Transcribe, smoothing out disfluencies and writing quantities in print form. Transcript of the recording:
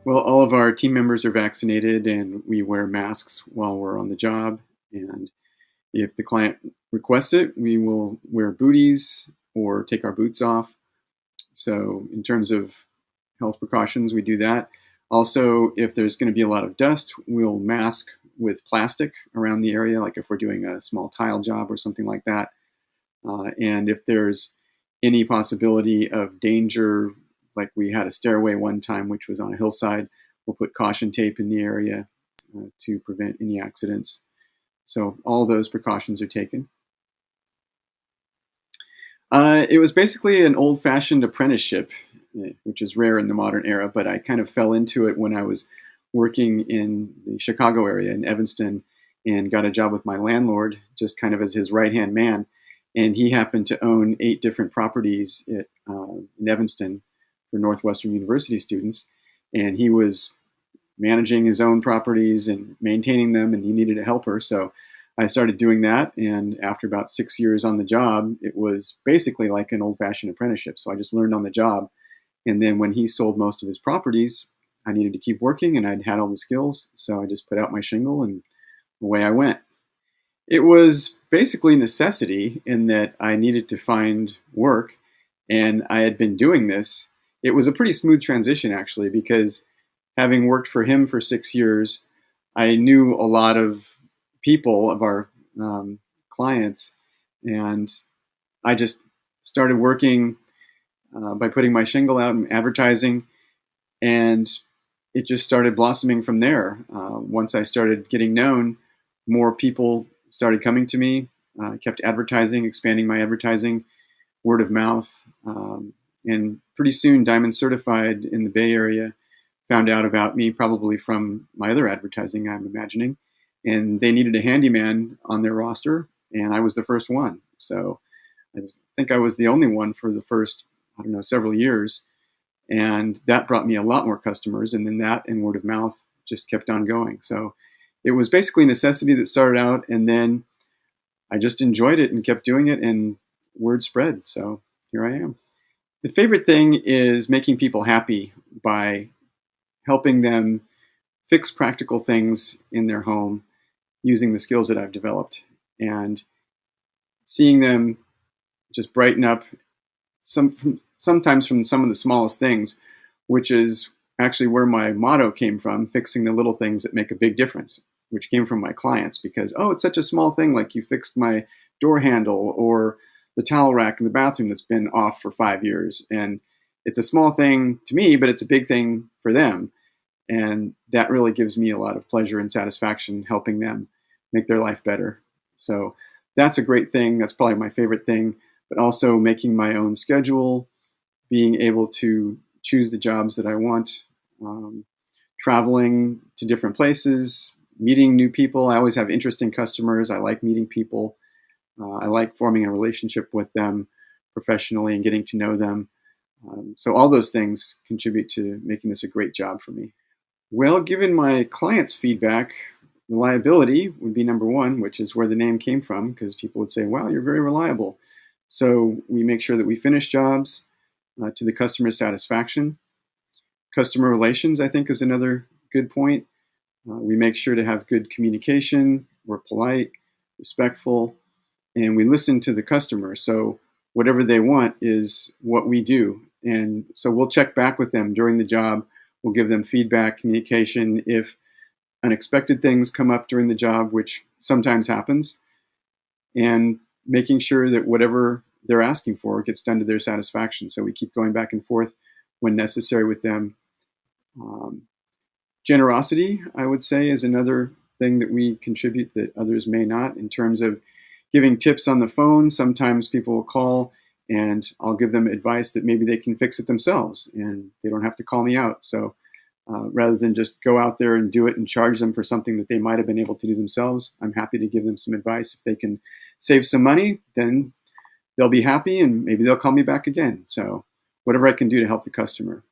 Well, all of our team members are vaccinated and we wear masks while we're on the job. And if the client requests it, we will wear booties or take our boots off. So, in terms of health precautions, we do that. Also, if there's going to be a lot of dust, we'll mask with plastic around the area, like if we're doing a small tile job or something like that. And if there's any possibility of danger, like we had a stairway one time, which was on a hillside, we'll put caution tape in the area to prevent any accidents. So all those precautions are taken. It was basically an old-fashioned apprenticeship, which is rare in the modern era, but I kind of fell into it when I was working in the Chicago area in Evanston and got a job with my landlord, just kind of as his right-hand man. And he happened to own 8 different properties in Evanston for Northwestern University students. And he was managing his own properties and maintaining them, and he needed a helper. So I started doing that. And after about 6 years on the job, it was basically like an old-fashioned apprenticeship. So I just learned on the job. And then when he sold most of his properties, I needed to keep working, and I'd had all the skills. So I just put out my shingle, and away I went. It was basically necessity in that I needed to find work, and I had been doing this. It was a pretty smooth transition, actually, because having worked for him for 6 years, I knew a lot of people, of our clients, and I just started working by putting my shingle out and advertising, and it just started blossoming from there. Once I started getting known, more people started coming to me. I kept advertising, expanding my advertising, word of mouth, and pretty soon Diamond Certified in the Bay Area found out about me, probably from my other advertising, I'm imagining, and they needed a handyman on their roster, and I was the first one. So I think I was the only one for the first, several years, and that brought me a lot more customers, and then that and word of mouth just kept on going. So it was basically necessity that started out, and then I just enjoyed it and kept doing it, and word spread. So here I am. The favorite thing is making people happy by helping them fix practical things in their home using the skills that I've developed, and seeing them just brighten up sometimes from some of the smallest things, which is actually where my motto came from, fixing the little things that make a big difference, which came from my clients because, oh, it's such a small thing, like you fixed my door handle or the towel rack in the bathroom that's been off for 5 years. And it's a small thing to me, but it's a big thing for them. And that really gives me a lot of pleasure and satisfaction helping them make their life better. So that's a great thing. That's probably my favorite thing, but also making my own schedule, being able to choose the jobs that I want, traveling to different places, meeting new people. I always have interesting customers. I like meeting people. I like forming a relationship with them professionally and getting to know them. So all those things contribute to making this a great job for me. Well, given my clients' feedback, reliability would be number one, which is where the name came from, because people would say, wow, you're very reliable. So we make sure that we finish jobs to the customer's satisfaction. Customer relations, I think, is another good point. We make sure to have good communication. We're polite, respectful, and we listen to the customer. So whatever they want is what we do. And so we'll check back with them during the job. We'll give them feedback, communication. If unexpected things come up during the job, which sometimes happens, and making sure that whatever they're asking for gets done to their satisfaction. So we keep going back and forth when necessary with them. Generosity, I would say, is another thing that we contribute that others may not, in terms of giving tips on the phone. Sometimes people will call and I'll give them advice that maybe they can fix it themselves and they don't have to call me out. So rather than just go out there and do it and charge them for something that they might have been able to do themselves, I'm happy to give them some advice. If they can save some money, then they'll be happy and maybe they'll call me back again. So whatever I can do to help the customer.